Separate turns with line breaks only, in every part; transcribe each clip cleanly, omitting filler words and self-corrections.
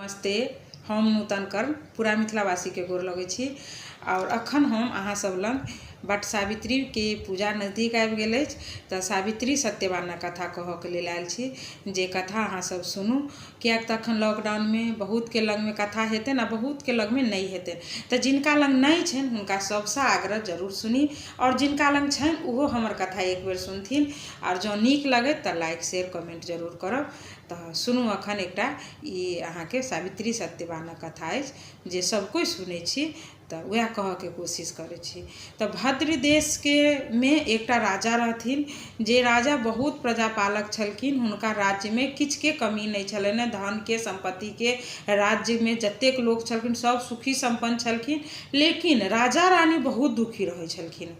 नमस्ते। हम नूतन कर्म पूरा मिथिलावासी के गोर लगे छी और अखन हम अहाँ सब लग बट सावित्री के पूजा नजदीक आबि गेल अछि तो सावित्री सत्यवान कथा कह के लेल आयल छी जे कथा अहाँ सब सुनू। कियाक तखन लॉकडाउन में बहुत के लग में कथा हेतै ना, बहुत के लग में नहीं हेतै, तो जिनका लग नहीं छन हुनका सबसे आग्रह जरूर सुनी और जिनका लग छन उहो हमर कथा एक बेर सुनथिन और जो नीक लगे तो लाइक शेयर कमेंट जरूर करब। तो सुनू अखन एकटा ई अहाँ के सावित्री सत्यवान कथा अछि जे सब कोई सुनै छी तो वह कह के कोशिश करे छी। तो भद्र देश के में एकटा राजा रहथिन जे राजा बहुत प्रजापालक छलखिन। हुनका राज्य में किछ के कमी नहीं छलनि, धन के संपत्ति के राज्य में जतेक लोग छलखिन सब सुखी संपन्न छलखिन, लेकिन राजा रानी बहुत दुखी रहे छलखिन।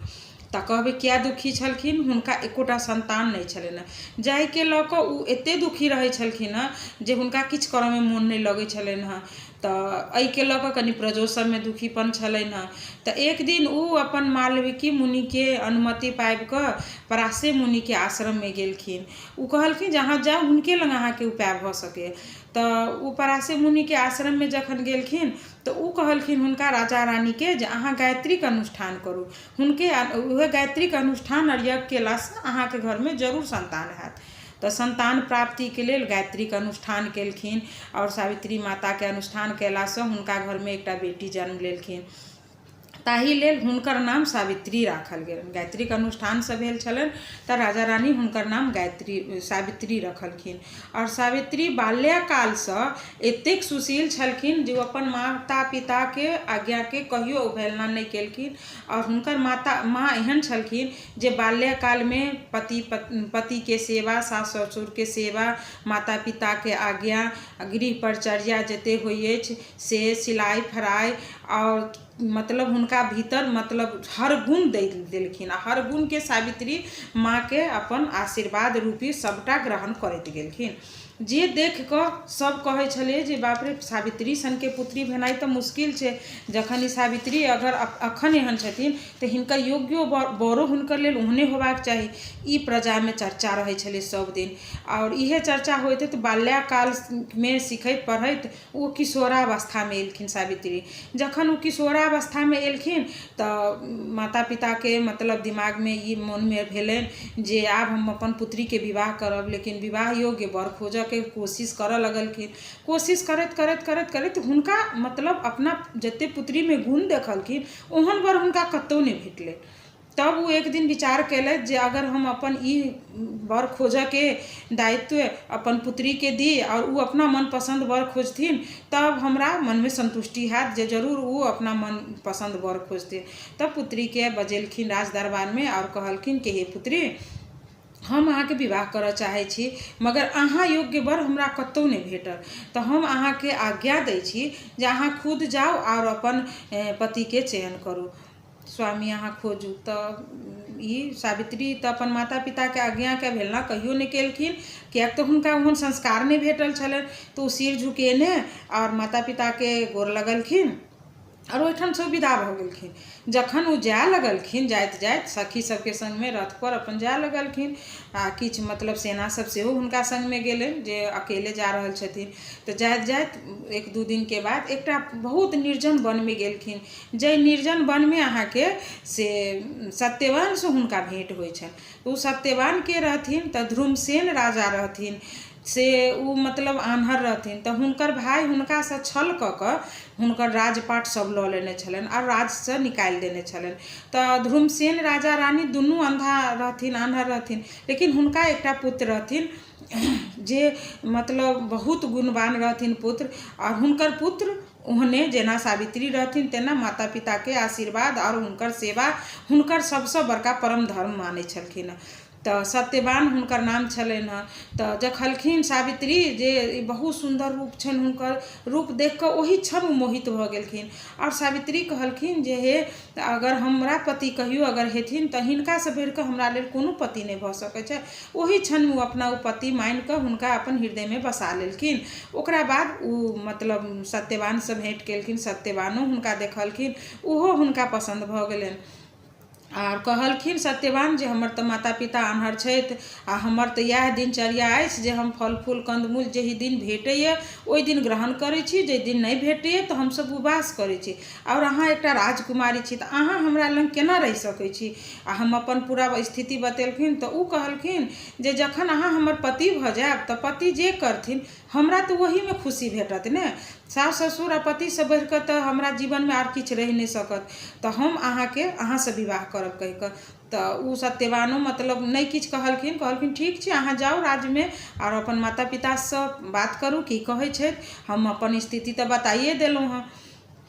तो कहबे क्या दुखी छलखिन, हुनका एकोटा संतान नहीं छलनि जाहि के लऽ कऽ उ एते दुखी रहे छलखिन जे हुनका किछ करऽ में मोन नहीं लगे छलनि हँ। तो एहि के लऽ कऽ कनि प्रजो सब में दुखीपन छलनि हँ। तो एक दिन उ अपन मालविकी मुनि के अनुमति पाबि कऽ पराशर मुनि के आश्रम में गेलखिन। उ कहलखिन जहाँ जाओ हुनके लग अहाँ के उपाय भऽ सके। तो उ पराशर मुनि के आश्रम में जखन गेलखिन तो उ कहलखिन हुनका राजा रानी के जे अहाँ गायत्री के अनुष्ठान करू। हुनके वह गायत्री के अनुष्ठान और यज्ञ केला से अहाँ के घर में जरूर संतान हैत। तो संतान प्राप्ति के लिए गायत्री के अनुष्ठान केलखिन और सावित्री माता के अनुष्ठान केला से हुनका घर में एकटा बेटी जन्म लेलखिन। ताहि लेल हुनकर नाम सावित्री राखल गेल। गायत्री के अनुष्ठान से भेल छलन तो राजा रानी हुनकर नाम गायत्री सावित्री रखलखिन। और सावित्री बाल्यकाल से एतेक सुशील छलखिन जे अपन माता पिता के आज्ञा के कहियो अवहेलना नहीं केलखिन। और हुनकर माँ एहन छलखिन जे बाल्यकाल में पति के सेवा, सास ससुर के सेवा, माता पिता के आज्ञा, गृह परिचर्या जते होई अछि से, सिलाई फराई और मतलब हुनका भीतर मतलब हर गुण दे देलखिन। हर गुण के सावित्री माँ के अपन आशीर्वाद रूपी सबटा ग्रहण करैत गेलखिन। जे देख कऽ सब कहे छले जे बाप रे सावित्री सन के पुत्री भेनाई तो मुश्किल छे। जखन ई सावित्री अगर अखन एहन छथिन तो हिनका योग्य बरो हुनकर लेल ओहने होबाक चाही। ई प्रजा में चर्चा रहे छले सब दिन और इहे चर्चा होते। तो बाल्यकाल में सिखैत पढ़ैत वो किशोरावस्था में एलखिन सावित्री। जखन वो किशोरावस्था में एलखिन तो माता पिता के मतलब दिमाग में ई मन में भेलनि जे आब हम अपन पुत्री के विवाह करब, लेकिन विवाह योग्य बर खोज के कोशिश करऽ लगलखिन। कोशिश करैत करैत करैत करैत हुनका मतलब अपना जते पुत्री में गुण देखलखिन ओहन बर हुनका कतौ नहीं भेटलै। तब वो एक दिन विचार कैलथि जे अगर हम अपन ई वर खोज के दायित्व अपन पुत्री के दी और वो अपना मन पसंद वर खोजथिन तब हमरा मन में संतुष्टि हैत जे जरूर वो अपना मन पसंद वर खोजथिन। तब पुत्री के बजेलखिन राज दरबार में और कहलखिन कि हे पुत्री, हम अहाँ के विवाह करऽ चाहे छी मगर अहाँ योग्य वर हमरा कतौ नहीं भेटल। तो हम अहाँ के आज्ञा दै छी जे अहाँ खुद जाओ और अपन पति के चयन करू, स्वामी अहाँ खोजू। तो ई सावित्री तो अपन माता पिता के आज्ञा के अवहेलना कहियो नहीं केलखिन, कियाक तो हुनका ओहन संस्कार नहीं भेटल छलनि। तो सिर झुकेने और माता पिता के गोर लगलखिन और ओहिठाम से विदा भऽ गेलखिन। जखन वो जाए लगलखिन जाइत जाइत सखी सबके संग में रथ पर अपन जाए लगलखिन आ किछ मतलब सेना सब सेहो हुनका संग में गेलनि जे अकेले जा रहल छथिन। तो जाइत जाइत एक दू दिन के बाद एकटा बहुत निर्जन वन में गेलखिन। जे निर्जन वन में अहाँ के से सत्यवान से हुनका भेंट होइ छनि। उ सत्यवान के रहथिन तो ध्रुमसेन राजा रहथिन से उ मतलब आन्हर रहथिन। तो हुनकर भाई हुनका से छल कऽ कऽ हुनकर राजपाट सब लऽ लेने छलनि और राज से निकालि देने छलनि। तो ध्रुमसेन राजा रानी दुनू अंधा रहथिन, आन्हर रहथिन, लेकिन हुनका एकटा पुत्र रहथिन जे मतलब बहुत गुणवान रहथिन पुत्र। और हुनकर पुत्र ओहने जेना सावित्री रहथिन तेना माता पिता के आशीर्वाद और हुनकर सेवा हुनकर सबसे बड़का परम धर्म माने छलखिन। तो सत्यवान हुनकर नाम छलनि हँ। तो देखलखिन सावित्री जे बहुत सुंदर रूप छनि, हुनकर रूप देख कऽ ओहि क्षण मोहित भऽ गेलखिन। और सावित्री कहलखिन जे हे अगर हमरा पति कहियो अगर हेथिन तो हिनका से बढ़ि कऽ हमरा लेल कोनो पति नहीं भऽ सकै छै। ओहि क्षण वो अपना ओ पति मानि कऽ हुनका अपन हृदय में बसा लेलखिन। ओकरा बाद उ मतलब सत्यवान से भेंट केलखिन। सत्यवानो हुनका देखलखिन, ओहो हुनका पसंद भऽ गेलनि। आर कहलखिन सत्यवान जे हमर तऽ माता पिता आन्हर छथि आ हमर तऽ इएह दिनचर्या अछि जे हम फल फूल कंदमूल जेहि दिन भेटैए ओहि दिन ग्रहण करै छी, जाहि दिन नहि भेटैए तऽ हमसब उपवास करै छी। और अहाँ एकटा राजकुमारी छी तऽ अहाँ हमरा लग केना रहि सकै छी? आ हम अपन पूरा स्थिति बतेलखिन तऽ ओ कहलखिन जे जखन अहाँ हमर पति भऽ जायब तऽ पति जे करथिन हमरा तऽ ओहीमे खुशी भेटत ने। सास ससुर आ पतिसँ बढ़िकऽ तऽ हमरा जीवनमे आर किछु रहि नहि सकत, तऽ हम अहाँसँ विवाह करब कहि कऽ। तऽ ओ सत्यवानो मतलब नहीं किछु कहलखिन ठीक छै अहाँ जाउ राज्यमे और अपन माता पितासँ बात करू की कहै छथि। हम अपन स्थिति तऽ बताइए देलहुँ हँ।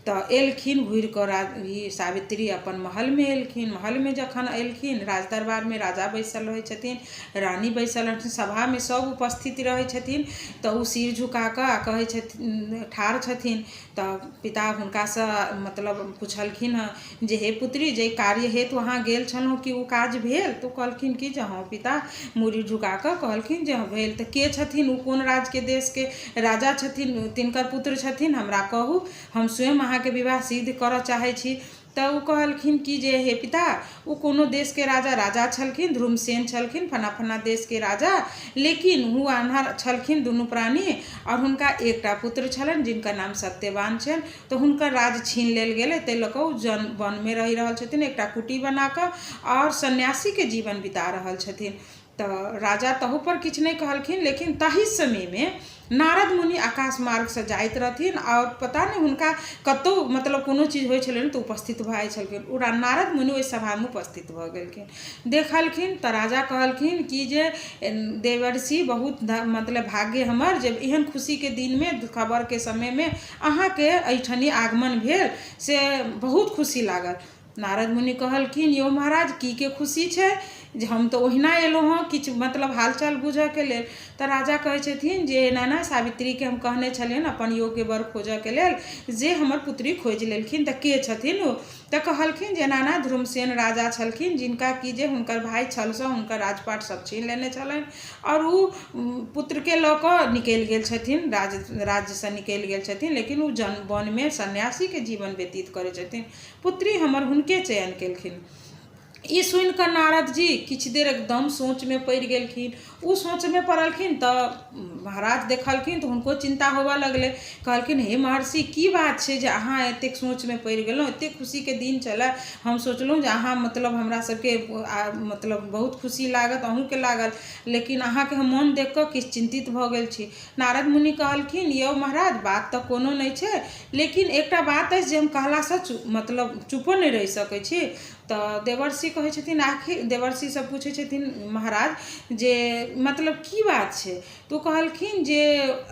तऽ एलखिन घुरि कऽ ई सावित्री अपन महलमे एलखिन। महलमे जखन एलखिन राज दरबारमे राजा बैसल रहै छथिन, रानी बैसल रहथिन, सभामे सब उपस्थित रहै छथिन। तऽ ओ सिर झुका कऽ कहै छथिन, ठाढ़ छथिन। तऽ पिता हुनकासँ मतलब पुछलखिन हँ जे हे पुत्री जे कार्य हेतु अहाँ गेल छलहुँ कि ओ काज भेल? तऽ कहलखिन कि जे हाँ पिता, मूड़ी झुका कऽ कहलखिन जे हाँ भेल। तऽ के छथिन ओ, कोन राज्यके देशके राजा छथिन, तिनकर पुत्र छथिन, हमरा कहू, हम स्वयं अहाँके विवाह सिद्ध करऽ चाहै छी। तऽ ओ कहलखिन कि जे हे पिता, ओ कोनो देशके राजा छलखिन, ध्रुमसेन छलखिन, फना फना देशके राजा। लेकिन ओ आन्हर छलखिन दुनू प्राणी और हुनका एकटा पुत्र छलनि जिनकर नाम सत्यवान छनि। तऽ हुनकर राज छीन लेल गेलै, ताहि लऽ कऽ ओ वनमे रहि रहल छथिन एकटा कुटी बना कऽ और सन्यासीके जीवन बिता रहल छथिन। तऽ राजा तहू पर किछु नहीं कहलखिन, लेकिन ताहि समयमे नारद मुनि आकाश मार्गसँ जाइत रहथिन और पता नहीं हुनका कतहु मतलब कोनो चीज होइ छलनि तऽ उपस्थित भऽ जाइ छलखिन। ओ नारद मुनि ओहि सभामे उपस्थित भऽ गेलखिन, देखलखिन तऽ राजा कहलखिन कि जे देवर्षि बहुत मतलब भाग्य हमर जे एहन खुशीके दिनमे खबरके समयमे अहाँके एहिठनी आगमन भेल, से बहुत खुशी लागल। नारद मुनि कहलखिन यौ महाराज की के खुशी छै, जे हम तऽ ओहिना एलहुँ हँ किछु मतलब हालचाल बुझऽके लेल। तऽ राजा कहै छथिन जे नाना सावित्रीके हम कहने छलियनि अपन योग्य वर खोजऽके लेल, जे हमर पुत्री खोजि लेलखिन। तऽ के छथिन ओ? तऽ कहलखिन जे नाना ध्रुमसेन राजा छलखिन, जिनका कि जे हुनकर भाइ छलसँ हुनकर राजपाट सब छीन लेने छलनि और ओ पुत्रके लऽ कऽ निकलि गेल छथिन, राज्यसँ निकलि गेल छथिन। लेकिन ओ वनमे सन्यासीके जीवन व्यतीत करै छथिन, पुत्री हमर हुनके चयन केलखिन। ई सुनि कऽ नारद जी किछु देर एकदम सोचमे पड़ि गेलखिन। ओ सोचमे पड़लखिन तऽ महाराज देखलखिन तऽ हुनको चिंता होबऽ लगलै। कहलखिन हे महर्षि की बात छै जे अहाँ एतेक सोचमे पड़ि गेलहुँ, एतेक खुशीके दिन छलै, हम सोचलहुँ जे अहाँ मतलब हमरा सबके मतलब बहुत खुशी लागत, अहूँके लागल, लेकिन अहाँके हम मोन देख कऽ किछु चिंतित भऽ गेल छी। नारद मुनि कहलखिन यौ महाराज बात तऽ कोनो नहीं छै, लेकिन एकटा बात अछि जे हम कहलासँ मतलब चुपो नहीं रहि सकै छी। तऽ देवर्षि कहै छथिन, आखिर देवर्षि सब पूछै छथिन महाराज जे मतलब की बात छै? तो कहलखिन जे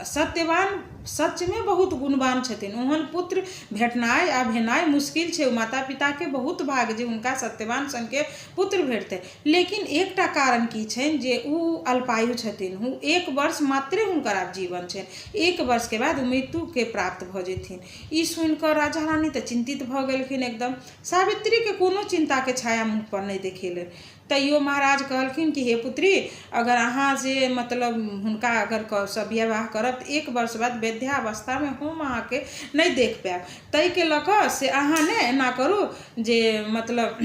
सत्यवान सचमे बहुत गुणवान छथिन, ओहन पुत्र भेटनाइ आ भेनाइ मुश्किल छै। माता पिताके बहुत भाग जे हुनका सत्यवान सनके पुत्र भेटतै। लेकिन एकटा कारण की छनि जे ओ अल्पायु छथिन, 1 वर्ष मात्रे हुनकर आब जीवन छनि, 1 वर्षके बाद ओ मृत्युके प्राप्त भऽ जेथिन। ई सुनि कऽ राजा रानी तऽ चिंतित भऽ गेलखिन एकदम। सावित्रीके कोनो चिंताके छाया मुँह पर नहीं देखेलनि। तैयो महाराज कहलखिन कि हे पुत्री, अगर अहाँ जे मतलब हुनका अगर सब विवाह करब तऽ 1 वर्ष बाद वृद्धावस्थामे हम अहाँके नहीं देख पायब। ताहिके लऽ कऽ से अहाँ ने एना करू जे मतलब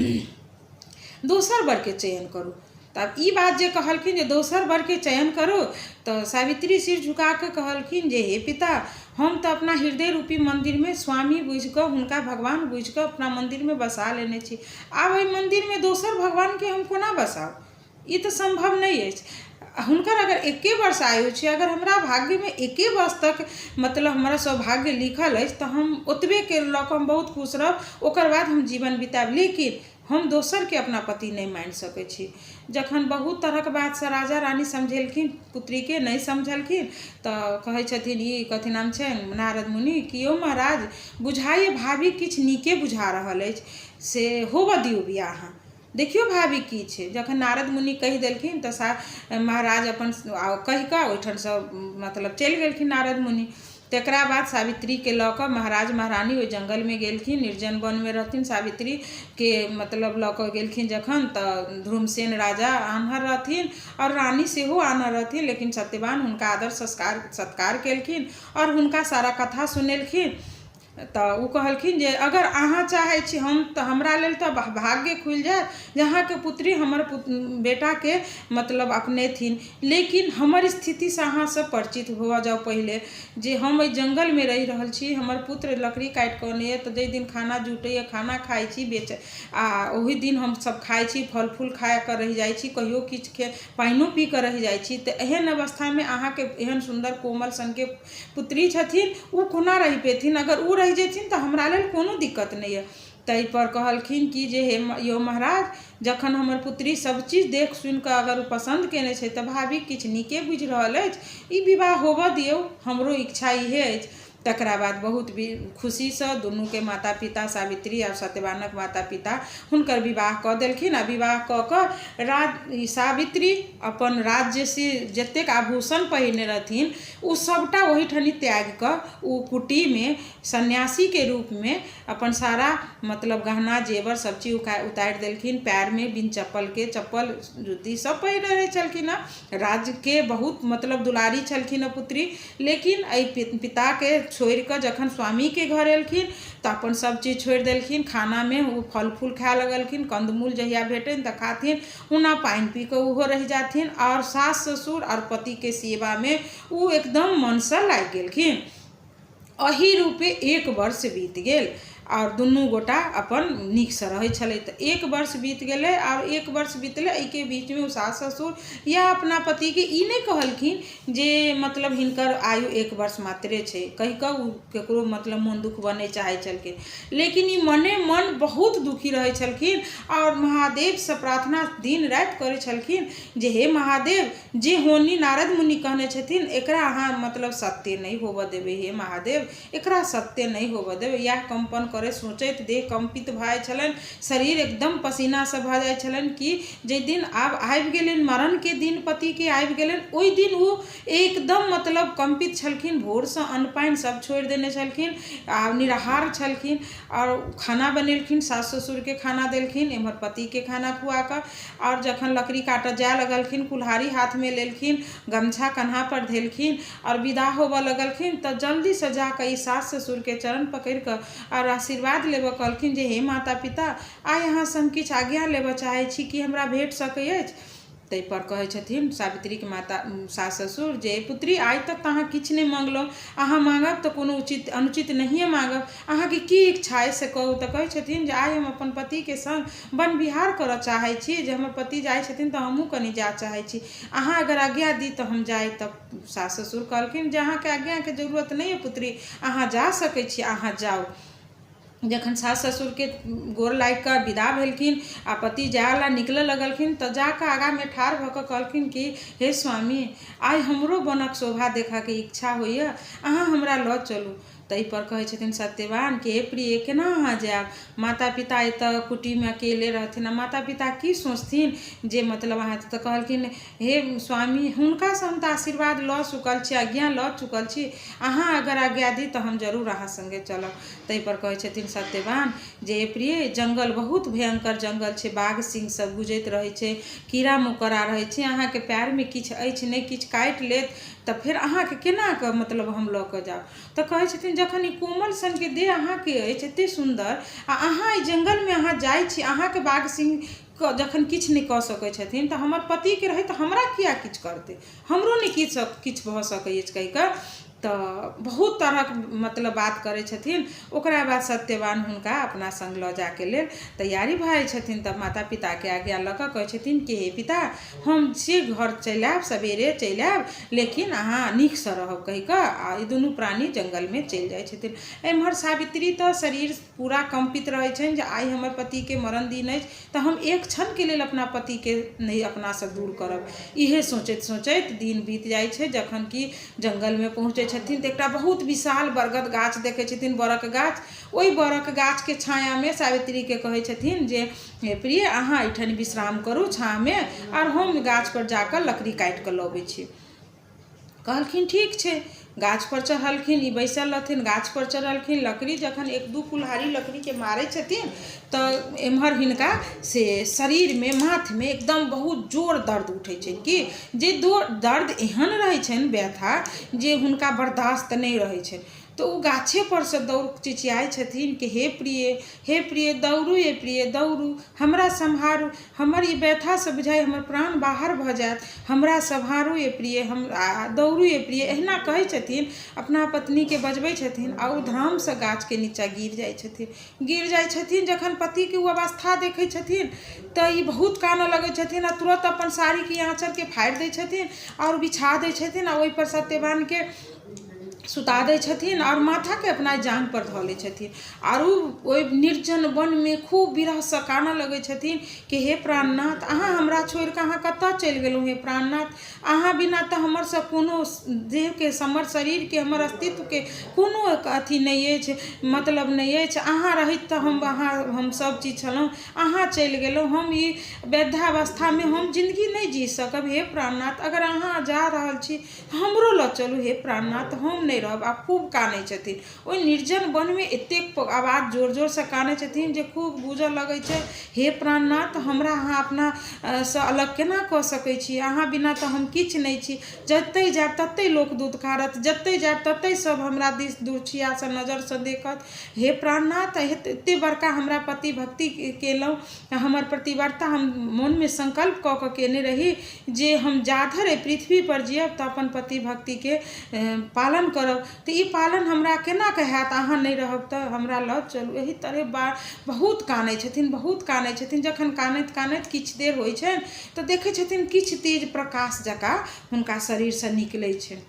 दोसर वरके चयन करू। तब ई बात जे कहलखिन जे दोसर वरके चयन करू, तऽ सावित्री सिर झुका कऽ कहलखिन जे हे पिता, हम तऽ अपना हृदय रूपी मंदिरमे स्वामी बुझि कऽ, हुनका भगवान बुझि कऽ अपना मंदिरमे बसा लेने छी। आब एहि मंदिरमे दोसर भगवानके हम कोना बसाउ? ई तऽ संभव नहीं अछि। हुनकर अगर 1 वर्ष आयु छै, अगर हमरा भाग्यमे 1 वर्ष तक मतलब हमरा सौभाग्य लिखल अछि तऽ हम ओतबे के लऽ कऽ हम बहुत खुश रहब, ओकर बाद हम जीवन बिताएब। लेकिन हम दोसरके अपना पति नहीं मानि सकै छी। जखन बहुत तरहक बातसँ राजा रानी समझेलखिन, पुत्रीके नहीं समझलखिन, तऽ कहै छथिन ई कथी नाम छै नारद मुनि कि यौ महाराज, बुझाइए भाभी किछु नीके बुझा रहल अछि, से होबऽ दियौ बियाह। देखियौ भाभी की छै। जखन नारद मुनि कहि देलखिन तऽ महाराज अपन कहि कऽ ओहिठामसँ मतलब चलि गेलखिन नारद मुनि। तकरा बाद सावित्रीके लऽ कऽ महाराज महारानी ओहि जंगलमे गेलखिन, निर्जन वनमे रहथिन। सावित्रीके मतलब लऽ कऽ गेलखिन जखन, तऽ ध्रुमसेन राजा आन्हर रहथिन और रानी सेहो आन्हर रहथिन। लेकिन सत्यवान हुनका आदर सत्कार केलखिन और हुनका सारा कथा सुनेलखिन। तो उ कहलखिन जे अगर अहाँ चाहे छी हम तो हमरा लेल तो भाग्य खुल जाए जहाँ के पुत्री हमर बेटा के मतलब अपने थीन, लेकिन हमर स्थिति से अहाँ सब परिचित हो जाओ पहले जे हम जंगल में रही रहल छी, हमर पुत्र लकड़ी काट के आने तो जे दिन खाना जुटे खाना खाई छी बेच ओही दिन हम सब खाई छी, फल फूल खा कर रह जाई छी, कहियो किछ के पानियो पी कर रह जाई छी। तो एहन अवस्था में अहाँ के एहन सुंदर कोमल सन के पुत्री छथिन, उ कोना रही पेथिन, अगर उ रह जेथिन तो हमरा लेल कोनो दिक्कत नहीं है। तै पर कहलखिन कि जे हे यो महाराज, जखन हमर पुत्री सब चीज देख सुन के अगर पसंद केने छै तऽ भाभी किछ नीके बुझि रहल अछि, ई विवाह होबऽ दियौ, हमरो इच्छा इहे अछि। तकरा बाद बहुत भी खुशी से दुनू के माता पिता सावित्री और सत्यवानक माता पिता हुनकर विवाह कऽ देलखिन। आ विवाह कऽ कऽ सावित्री अपन राज्य से जतेक आभूषण पहिरने रहथिन उ सबटा ओहिठनी त्याग कऽ उ कुटी में सन्यासी के रूप में अपन सारा मतलब गहना जेवर सब चीज उतारि देलखिन। पैर में बिन चप्पल के चप्पल जूती सब पहिरने रहे छलखिन। राज्य के बहुत मतलब दुलारी छलखिन पुत्री, लेकिन पिता के छोड़ कर जखन स्वामी के घर एलखिन तो अपन सब चीज छोड़ देलखिन। खाना में वो फल फूल खाए लगलखिन, कंदमूल जहिया भेटन तो खाथिन, हुना पानी पी के उहो रह जाथिन। और सास ससुर और पति के सेवा में वो एकदम मन से लाग गेलखिन। अही रूपे 1 वर्ष बीत गेल और दुनू गोटा अपन नीक से रहे छले। तो 1 वर्ष बीत गए और 1 वर्ष बीतले, के बीच में सास ससुर या अपना पति के ई नहीं कहलखिन जे मतलब हिनकर आयु 1 वर्ष मात्रे छे, कहि कऽ केकरो मतलब मन दुख बने चाहे छलखिन, लेकिन ई मने मन बहुत दुखी रहे छलखिन। और महादेव से प्रार्थना दिन रात करे छलखिन जे हे महादेव, जे होनी नारद मुनि कहने छथिन एकरा अहाँ मतलब सत्य नहीं होबऽ देबे, हे महादेव एकरा सत्य नहीं होबऽ देबे। या कंपन करे सोचैत देह कंपित भए छलन, शरीर एकदम पसीना से भऽ जाय छलन कि जे दिन आब आबि गेलन मरण के दिन पति के आबि गेलन, ओहि दिन वो एकदम मतलब कंपित छलखिन। भोर से अन्न पानि सब छोड़ देने छलखिन आ निराहार छलखिन। और खाना बनेलखिन, सास ससुर के खाना देलखिन, एम्हर पति के खाना खुआ कर। और जखन लकड़ी काटऽ जाए लगलखिन, कुल्हाड़ी हाथ में लेलखिन, गमछा कन्हा पर धेलखिन और विदा होबऽ लगलखिन, तो जल्दी से जाकर ई सास ससुर के चरण पकड़ कर और आशीर्वाद लेबऽ कहलखिन जे हे माता पिता, आइ अहाँ से हम किछु आज्ञा लेबऽ चाहे छी कि हमरा भेट सकै अछि। तै पर कहै छथिन सावित्री के माता सास ससुर जे पुत्री आइ तक अहाँ किछु नहीं मांगलहुँ, अहाँ मांगब तो कोनो उचित अनुचित नहीं मांगब, अहाँ के की इच्छा है से कहू। तो कहै छथिन जे आइ हम अपन पति के संग वन विहार करऽ चाहे छी, जे हमर पति जाइ छथिन तो हमहूँ कनि जा चाहे छी, अहाँ अगर आज्ञा दी तो हम जाए। तब सास ससुर कहलखिन जे अहाँ के आज्ञा के जरूरत नहीं है पुत्री, अहाँ जा सकै छी, अहाँ जाओ। जखन सास ससुर के गोर लाग कर विदा भेलखिन आ पति जाए निकले लगलखिन, तो जाकर आगा में ठाढ़ भऽ कऽ कहलखिन कि हे स्वामी, आइ हमरो बनक शोभा देखा के इच्छा होइए, अहाँ हमरा लऽ चलू। तै पर कहै छथिन सत्यवान के हे प्रिय केना अहाँ जायब, माता पिता एतऽ कुटी में अकेले रहथिन, माता पिता की सोचथिन जे मतलब अहाँ। तो कहलखिन हे स्वामी, हुनका से हम तऽ आशीर्वाद लऽ चुकल छी, आज्ञा लऽ चुकल छी, अहाँ अगर आज्ञा दी तो हम जरूर अहाँ संगे चलब। तै पर कहै छथिन सत्यवान जे हे प्रिय, जंगल बहुत भयंकर जंगल छै, बाघ सिंह सब गुजैत रहे छै, कीड़ा मकोड़ा रहे छै, अहाँ के पैर में किछु अछि नहीं, किछु काटि लेत तो फिर अहाँ के केना के मतलब हम लऽ कऽ जाब। तो कहै छथिन जखन ई कोमल सन के देह अहाँ के अछि एते सुंदर, आ अहाँ ई जंगल में अहाँ जाइ छी, अहाँ के बाघ सिंह जखन किछु नहीं कऽ सकै छथिन तो हमर पति के रहे तो हमरा किया किछु करते, हमरो नहीं किछु भऽ सकै अछि कहि कऽ। तो बहुत तरह मतलब बात करे छथिन। ओकरा बाद सत्यवान हुनका अपना संग लऽ जाके लेल तैयारी भए छथिन। तब माता पिता के आज्ञा लऽ कऽ कहै छथिन कि हे पिता, हम से घर चलि आयब, सवेरे चलि आयब, लेकिन अहाँ नीक से रहब कहि कऽ आ ई दुनू प्राणी जंगल में चलि जाइ छथिन। एम्हर सावित्री तो शरीर पूरा कंपित रहे छनि जे आइ हमर पति के मरण दिन अछि, तो हम एक क्षण के लेल अपना पति के नहीं अपना से दूर करब। इहे सोचैत सोचैत दिन बीत जाइ छै। जखन कि जंगल में पहुँचे छथिन तो एकटा बहुत विशाल बरगद गाछ देखे छथिन, बरक गाछ। ओहि बरक गाछ के छाया में सावित्री के कहे छथिन जे हे प्रिय, अहाँ एठन विश्राम करू छाँ में, और हम गाछ पर जाकर लकड़ी काटि कऽ लबै छी। कहलखिन ठीक छै। गाछ पर चढ़लखिन, ई बैसल रहथिन, गाछ पर चढ़लखिन। लकड़ी जखन 1-2 कुल्हाड़ी लकड़ी के मारे छथिन तो एम्हर हिनका से शरीर में माथ में एकदम बहुत जोर दर्द उठे छनि कि जे दर्द एहन रहे छनि व्यथा जे हुनका बर्दाश्त नहीं रहे छनि। तो उ गाछे पर से दौड़ चिचियाई छथिन कि हे प्रिय दौड़ू, ये प्रिय दौड़ू, हमरा सम्हारू, हमर ई व्यथा से बुझाइ हमर प्राण बाहर भ जायत, हमरा सम्हारू ये प्रिय, हम दौड़ू ये प्रिय, एहिना कहै छथिन, अपना पत्नी के बजबै छथिन। आ उ धड़ाम से गाछ के नीचा गिर जाइ छथिन। जखन पति के उ अवस्था देखै छथिन त ई बहुत कानऽ लगै छथिन आ तुरंत अपन साड़ी के आँचर के फाड़ि दै छथिन और बिछा दै छथिन आ ओहि पर सत्यवान के सुता दै छथिन और माथा के अपना जांग पर धऽ लै छथिन। और ओहि निर्जन वन में खूब विरह से कानऽ लगै छथिन कि हे प्राणनाथ, अहाँ हमरा छोड़ि कऽ अहाँ कतऽ चलि गेलहुँ हे प्राणनाथ, अहाँ बिना तऽ हमर सब कोनो देह के हमर शरीर के हमर अस्तित्व के कोनो अथी नहीं अछि, मतलब नहीं अछि, अहाँ रहित तऽ हम सब चीज छलहुँ, अहाँ चलि गेलहुँ, हम ई वृद्धावस्था में हम जिंदगी नहीं जी सकब, हे प्राणनाथ अगर अहाँ जा रहल छी हमरो लऽ चलू हे प्राणनाथ, हम नहीं रहब। आ खूब कानै छथिन। ओहि निर्जन वन में एतेक आवाज जोर जोर से कानै छथिन जे खूब गूंजऽ लगै छै, हे प्राणनाथ हमरा अहाँ अपना से अलग केना कऽ सकै छी, अहाँ बिना तऽ हम किछु नहीं छी, जतै जायब ततै लोक दुदकारत, जतै जायब ततै सब हमरा दिस दुर्छिया से नजर से देखत, हे प्राणनाथ एते बड़का हमरा पति भक्ति केलहुँ, हमर प्रतिव्रता हम मन में संकल्प कऽ के केने रही जे हम जाधर पृथ्वी पर जियब तऽ अपन पति भक्ति के पालन करब, तो ई पालन हमरा केना के हैत, अहाँ नहीं रहब तऽ हमरा लऽ चलू। एही तरह बहुत कानै छथिन। जखन कानैत कानैत किछु देर होइ छै तऽ देखै छथिन किछु तेज प्रकाश जकाँ हुनका शरीर से निकलै छै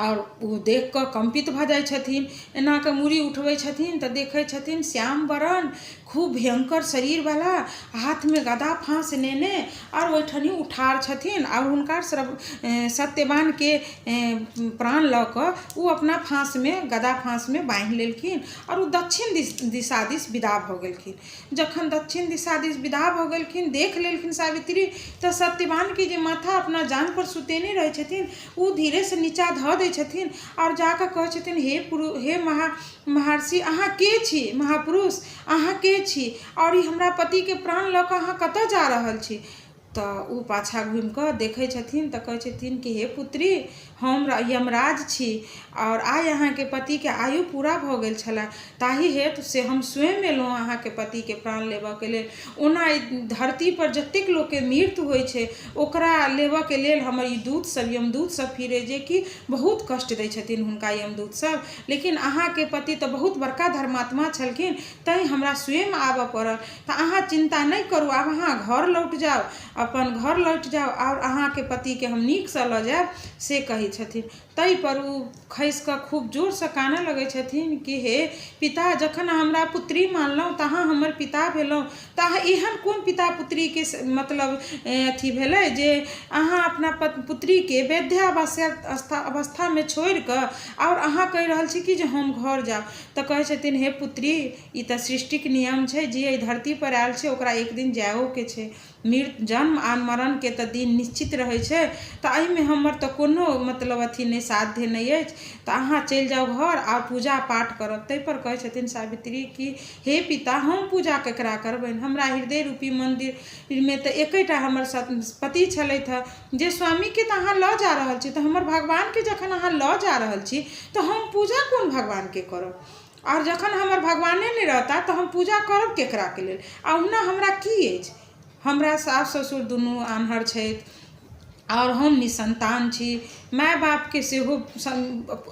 और वो देख कऽ कंपित भऽ जाइ छथिन। एना के मूड़ी उठबै छथिन तऽ देखै छथिन श्याम वरण खूब भयंकर शरीर वाला, हाथ में गदा फांस लेने और ओहिठनी उठार छथिन और हुनका सत्यवान के प्राण लऽ कऽ उ अपना फांस में गदा फांस में बांधि लेलखिन और उ दक्षिण दिशा दिस विदा भऽ गेलखिन। जखन दक्षिण दिशा दिस विदा भऽ गेलखिन, देख लेलखिन सावित्री तऽ सत्यवान के जे माथा अपना जांग पर सुतेने रहै छथिन उ धीरे से नीचा धऽ दै छथिन और जाकर कहै छथिन, हे महर्षि अहाँ के छी, महापुरुष अहाँ के छी और ई हमरा पति के प्राण लऽ कऽ अहाँ कतऽ जा रहल छी। तऽ उ पाछा घुमि कऽ देखै छथिन तऽ कहै छथिन कि हे पुत्री हम यमराज छी और आइ अहाँ के पति के आयु पूरा भऽ गेल छलै, ताहि हेतु से हम स्वयं एलहुँ अहाँ के पति के प्राण लेबऽ के लेल। ओना धरती पर जतेक लोक के मृत्यु होइ छै ओकरा लेबऽ के लेल हमर ई दूत सब यमदूत सब फिरे जे कि बहुत कष्ट दै छथिन हुनका यमदूत सब, लेकिन अहाँ के पति तऽ बहुत बड़का धर्मात्मा छलखिन तैं हमरा स्वयं आबऽ पड़ल। तऽ अहाँ चिंता नहीं करू, आब अहाँ घर लौट जाओ, अपन घर लौट जाओ और अहाँ के पति के हम नीक से लऽ जायब से कहै छथिन। तै पर उ खसि कऽ खूब जोर से कानऽ लगै छथिन कि हे पिता, जखन हमरा पुत्री मानलहुँ तऽ अहाँ हमर पिता भेलहुँ, तऽ अहाँ एहन कोन पिता पुत्री के मतलब अथी भेलै जे अहाँ अपना पुत्री के वृद्धावस्था में छोड़ि कऽ और अहाँ कहि रहल छी कि जे हम घर जाब। तऽ कहै छथिन, हे पुत्री ई तऽ सृष्टिक नियम छै, जे एहि धरती पर आयल छै ओकरा एक दिन जाओ के छै, जन्म आ मरण के तऽ दिन निश्चित रहै छै, तऽ एहिमे हमर तऽ कोनो मतलब अथी नहीं साध्य नहीं अछि, तऽ अहाँ चलि जाओ घर आ पूजा पाठ करब। तै पर कहै छथिन सावित्री कि हे पिता हम पूजा केकरा करबनि, हमरा हृदय रूपी मंदिर में तऽ एकेटा हमर पति छलथि हँ, जे स्वामी के तऽ अहाँ लऽ जा रहल छी, तऽ हमर भगवान के जखन अहाँ लऽ जा रहल छी तऽ हम पूजा कोन भगवान के करब, और जखन हमर भगवाने नहीं रहता तऽ हम पूजा करब केकरा के लेल। आ ओना हमरा की अछि, हमरा सास ससुर दुनू आन्हर छथि और हम निसंतान छी, माय बाप के सेहो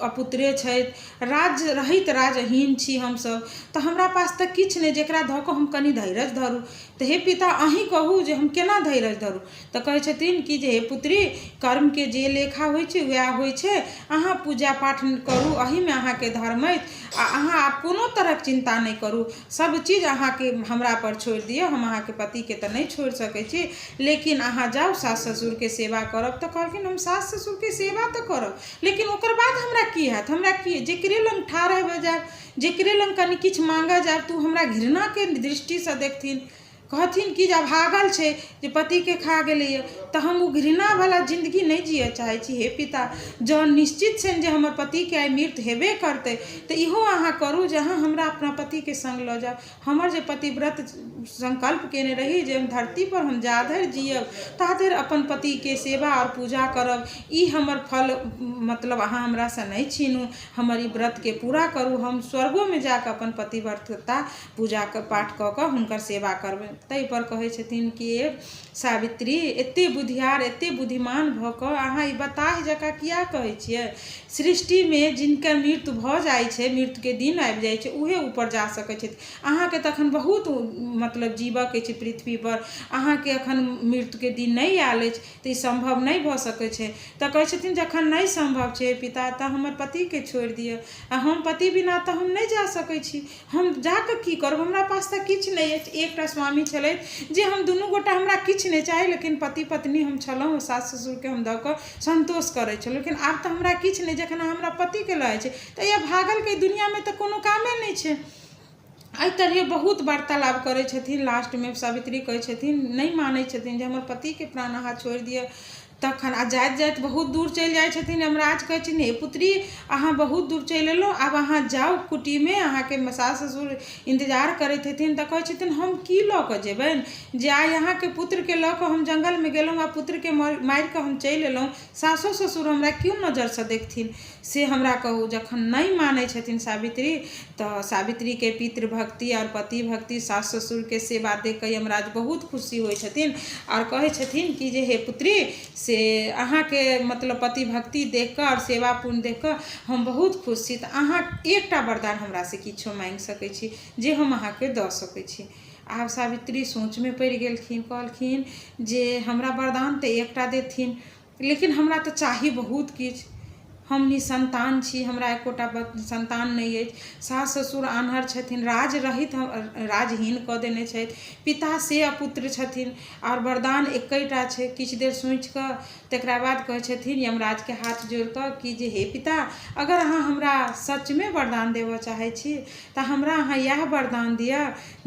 अपुत्रे छथि, राज्य रहित राजहीन छी हमसब, तऽ हमरा पास तऽ किछु नहीं जेकरा धऽ कऽ हम कनि धैर्य धरू। तऽ हे पिता अहीं कहू जे हम केना धैर्य धरू। तऽ कहै छथिन कि जे हे पुत्री कर्म के जे लेखा होइ छै वएह होइ छै, अहाँ पूजा पाठ करू, एही में अहाँ के धर्म अछि, आ अहाँ आब कोनो तरहक चिंता नहीं करू, सब चीज अहाँ के हमरा पर छोड़ि दियौ, हम अहाँ के पति के तऽ नहीं छोड़ि सकै छी, लेकिन अहाँ जाउ सास ससुर के सेवा करब। तऽ कहलखिन हम सास ससुर के सेवा तऽ करब, लेकिन ओकर बाद हमरा की हैत, हमरा की जेकरे लंग ठाढ़ हेबे जायब, जेकरे लंग कनि किछु मांगऽ जायब तऽ हमरा घृणा के दृष्टि से देखथिन, कहथिन कि जे भागल छै जे पति के खा गेलै, तो हम वो घृणा वाला जिंदगी नहीं जिए चाहे छी। हे पिता, जौन निश्चित से जे हमर पति के आइ मृत्यु हेबे करते तो इहो अहाँ करू जहाँ हमरा अपना पति के संग ल जाओ। हमर जे पतिव्रत संकल्प केने रही जे धरती पर हम जाधर जियब ताधर अपन पति के सेवा और पूजा करब, ई हमर फल मतलब अहाँ हमरा से नहीं छीनू, हमर ई व्रत के पूरा करू। हम स्वर्गो में जाकर अपन पतिव्रता पूजा पाठ कऽ कऽ हुनकर सेवा करबै। ताहि पर कहै छथिन कि सावित्री एते बुधियार एते बुद्धिमान भऽ कऽ अहाँ ई बताह जकाँ किया कहै छियै। सृष्टि में जिनकर मृत्यु भऽ जाइ छै, मृत्यु के दिन आबि जाइ छै, उहे ऊपर जा सकै छथि। अहाँके तखन बहुत मतलब जीवक अछि पृथ्वी पर, अहाँके अखन मृत्यु के दिन नहीं आयल अछि तऽ ई संभव नहीं भऽ सकै छै। तऽ कहै छथिन जखन नहीं संभव छै पिता तऽ हमर पति के छोड़ि दिअ, हम पति बिना तऽ हम नहीं जा सकै छी, हम जाकऽ की करब, हमरा पास तऽ किछु नहीं अछि। एकटा स्वामी छलथि जे हम दुनू गोटा हमरा किछु नहीं चाही, लेकिन पति पत्नी हम छलहुँ, सास ससुर के हम दऽ कऽ संतोष करै छलहुँ, लेकिन आब तऽ हमरा किछु नहीं, जखन हमरा पति के लऽ छै तऽ यह भागल के दुनिया में तऽ कोनो कामे नहीं छै। एहि तरह बहुत वार्तालाप करै छथिन। लास्ट में सावित्री कहै छथिन, नहीं मानै छथिन जे हमर पति के प्राण अहाँ छोड़ि दिअ। तखन आ जाइत जाइत बहुत दूर चलि जाइ छथिन। यमराज कहै छथिन, हे पुत्री अहाँ बहुत दूर चलि एलहुँ, आब अहाँ जाउ कुटी में, अहाँके सास ससुर इंतजार करैत हेथिन। तऽ कहै छथिन हम की लऽ कऽ जेबनि, जे आइ अहाँके पुत्र के लऽ कऽ हम जंगल में गेलहुँ आ पुत्र के मारि कऽ हम चलि एलहुँ, सासो ससुर हमरा क्यों नजर से देखथिन, से हमरा कहू। जखन नहीं मानै छथिन सावित्री तऽ सावित्री के पितृभक्ति और पति भक्ति सास ससुर के सेवा देख कऽ यमराज बहुत खुशी होइ छथिन और कहै छथिन कि जे हे पुत्री से अहाँ के मतलब पति भक्ति देख कऽ और सेवा पुण्य देख कऽ हम बहुत खुश छी, तऽ अहाँ एकटा वरदान हमरा से किछो मांगि सकै छी जे हम अहाँ के दऽ सकै छी। आब सावित्री सोच में पड़ि गेलखिन, कहलखिन जे हमरा वरदान तऽ एकटा देथिन, लेकिन हमरा तऽ चाही बहुत किछु, हम निसंतान छी, हमरा एकोटा संतान नहीं अछि, सास ससुर आन्हर छथिन, राज रहित राजहीन कऽ देने छथि, पिता से अपुत्र छथिन और वरदान एकेटा छै। किछु देर सोचि कऽ तकरा बाद कहै छथिन यमराज के हाथ जोड़ि कऽ कि जे हे पिता, अगर अहाँ हमरा सच में वरदान देबऽ चाहै छी तऽ हमरा अहाँ यह वरदान दिअ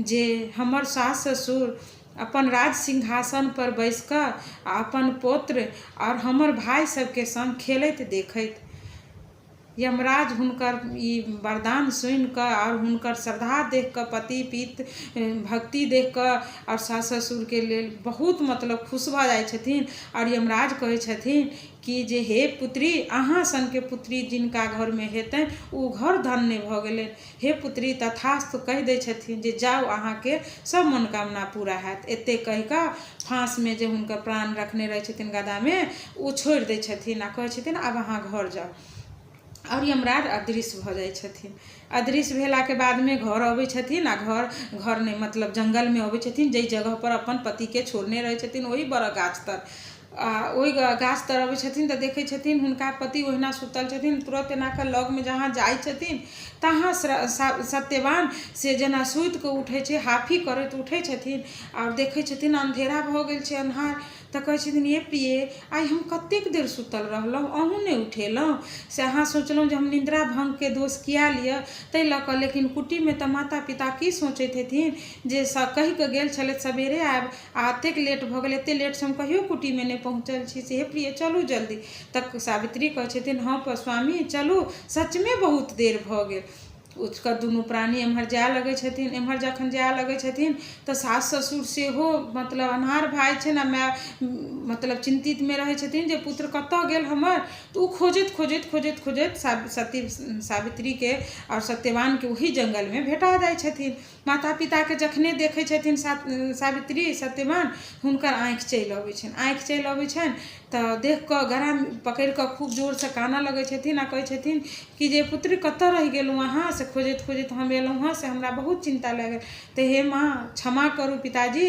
जे हमर सास ससुर अपन राज सिंहासन पर बैस कऽ अपन पुत्र और हमर भाई सबके संग खेलैत देखैत। यमराज हुनकर ई वरदान सुनि कऽ और हुनकर श्रद्धा देख कऽ, पति पित भक्ति देख कऽ और सास ससुर के लेल बहुत मतलब खुश भऽ जाइ छथिन। और यमराज कहै छथिन कि जे हे पुत्री, अहाँ सन के पुत्री जिनका घर में हेतनि ओ घर धन्य भऽ गेलनि। हे पुत्री तथास्तु कहि दै छथिन जे जाउ अहाँ के सब मनोकामना पूरा हैत। एते कहि कऽ फांस में जे हुनकर प्राण रखने रहै छथिन गदा में, ओ छोड़ि दै छथिन आ कहै छथिन आब अहाँ घर जाउ। और यमराज अदृश्य भऽ जाइ छथिन। अदृश्य भेला के बाद में घर अबै छथिन आ घर नहीं मतलब जंगल में अबै छथिन, जई जगह पर अपन पति के छोड़ने रहै छथिन ओही बड़ गाछ तर। ओहि गाछ तर अबै छथिन तऽ देखै छथिन हुनका पति ओहिना सुतल छथिन। तुरंत एना कऽ लग में जहाँ जाइ छथिन तहाँ सत्यवान से जेना सुति कऽ उठै छै, हाफी करैत उठै छथिन और देखै छथिन अंधेरा भऽ गेल छै, अन्हार। तऽ कहै छथिन ये प्रिय, आइ हम कतेक देर सुतल रहलहुँ, अहूँ नहि उठेलहुँ, से अहाँ सोचलहुँ जे हम निद्रा भंग के दोष किया लिअ ताहि लऽ कऽ। लेकिन कुटी में तऽ माता पिता की सोचैत हेथिन जे कहि कऽ गेल छलथि सबेरे आयब आ एतेक लेट भऽ गेल, एतेक लेट से हम कहियो कुटी में नहीं पहुँचल छी, से हे प्रिय चलू जल्दी। तक सावित्री कहै छथिन हाँ स्वामी चलू, सच में बहुत देर भऽ गेल। उसका दुनू प्राणी एम्हर जाय लगे छथिन। एम्हर जखन जाय लगे छथिन तऽ सास ससुर सेहो मतलब अन्हार भाई छै ना, मतलब चिंतित में रहे छथिन जे पुत्र कतऽ गेल हमर। तो खोजैत खोजैत खोजैत खोजैत सावित्री के और सत्यवान के वही जंगल में भेटा जाइ छथिन। माता पिता के जखने देखै छथिन सावित्री सत्यवान, हुनकर आँखि चलि अबै छनि। आँखि चलि अबै छनि तऽ देख कऽ गला पकड़ि कऽ खूब जोर से कानऽ लगै छथिन आ कहै छथिन कि जे पुत्र कतऽ रहि गेलहुँ अहाँ, से खोजैत खोजैत हम एलहुँ हँ, से हमरा बहुत चिंता लागल। तऽ हे माँ क्षमा करू पिताजी,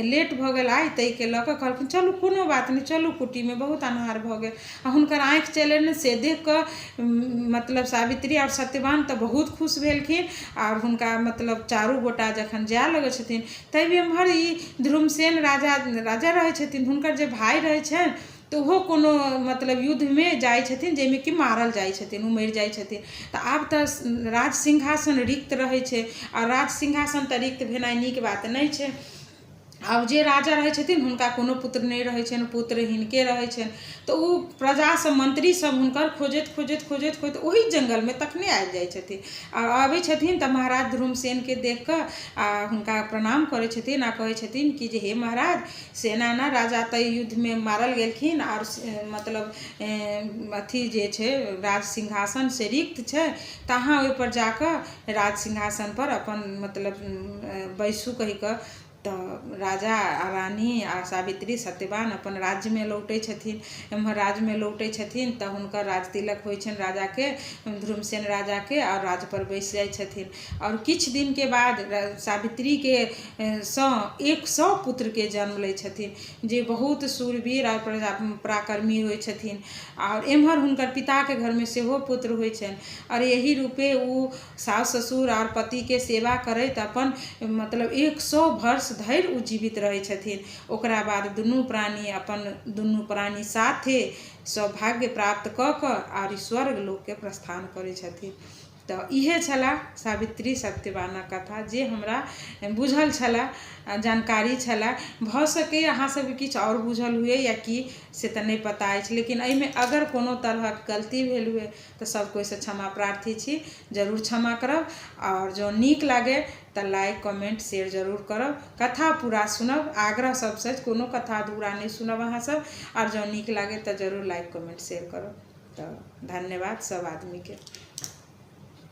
लेट भऽ गेल आइ, ताहिके लऽ कऽ कहलखिन चलू कोनो बात नहीं, चलू कुटी में बहुत अन्हार भऽ गेल। आ हुनकर आँखि चलि एलनि से देख कऽ मतलब सावित्री और सत्यवान तऽ बहुत खुश भेलखिन। और हुनका मतलब चारू गोटा जखन जाय लगै छथिन तभी एम्हर ई ध्रुमसेन राजा रहै छथिन, हुनकर जे भाई रहै छनि तो वो कोनो मतलब युद्ध में जाइ छथिन जाहिमे कि मारल जाइ छथिन, ओ मरि जाइ छथिन। तऽ आब तऽ राज सिंहासन रिक्त रहै छै, और राज सिंहासन तऽ रिक्त भेनाइ नीक बात नहीं छै। आब जे राजा रहै छथिन हुनका कोनो पुत्र नहीं रहै छनि, पुत्र हिनके रहै छनि, तऽ ओ प्रजा सब मंत्री सब हुनकर खोजैत खोजैत खोजैत खोजैत ओही जंगलमे तखने आबि जाइ छथिन। आ आबै छथिन तऽ महाराज ध्रुमसेनके देख कऽ आ हुनका प्रणाम करै छथिन आ कहै छथिन कि जे हे महाराज, सेना ना राजा तऽ युद्धमे मारल गेलखिन और मतलब अथी जे छै राज सिंहासन से रिक्त छै, तऽ अहाँ ओहिपर जाकऽ राज सिंहासनपर अपन मतलब बैसू कहि कऽ। तऽ राजा आ रानी आ सावित्री सत्यवान अपन राज्यमे लौटै छथिन। एम्हर राज्यमे लौटै छथिन तऽ हुनकर राज तिलक होइ छनि राजाके, ध्रुमसेन राजाके, और राज पर बैस जाइ छथिन। और किछु दिनके बाद सावित्रीके 100 पुत्रके जन्म लै छथिन, जे बहुत शूरवीर और पराक्रमी होइ छथिन। और एम्हर हुनकर पिताके घरमे सेहो पुत्र होइ छनि। और यही रूपे ओ सास ससुर और पतिके सेवा करैत अपन मतलब 100 वर्ष धरि ओ जीवित रहै छथिन। ओकरा बाद दुनू प्राणी साथे सौभाग्य प्राप्त कऽ कऽ और स्वर्ग लोकके प्रस्थान करै छथिन। तऽ इहे छला सावित्री सत्यवानक कथा, जे हमरा बुझल छला, जानकारी छला। भऽ सकै अहाँ सब किछु और बुझल हुए या कि से तऽ नहीं पता अछि, लेकिन एहिमे अगर कोनो तरहक गलती भेल हुए तऽ सब कोइसँ क्षमा प्रार्थी छी, जरूर क्षमा करब। और जँ नीक लागे तऽ लाइक कमेंट शेयर जरूर करब, कथा पूरा सुनब, आग्रह सबसँ कोनो कथा अधूरा नहीं सुनब अहाँ सब। और जँ नीक लागे तऽ जरूर लाइक कमेंट शेयर करब। तऽ धन्यवाद सब आदमीके।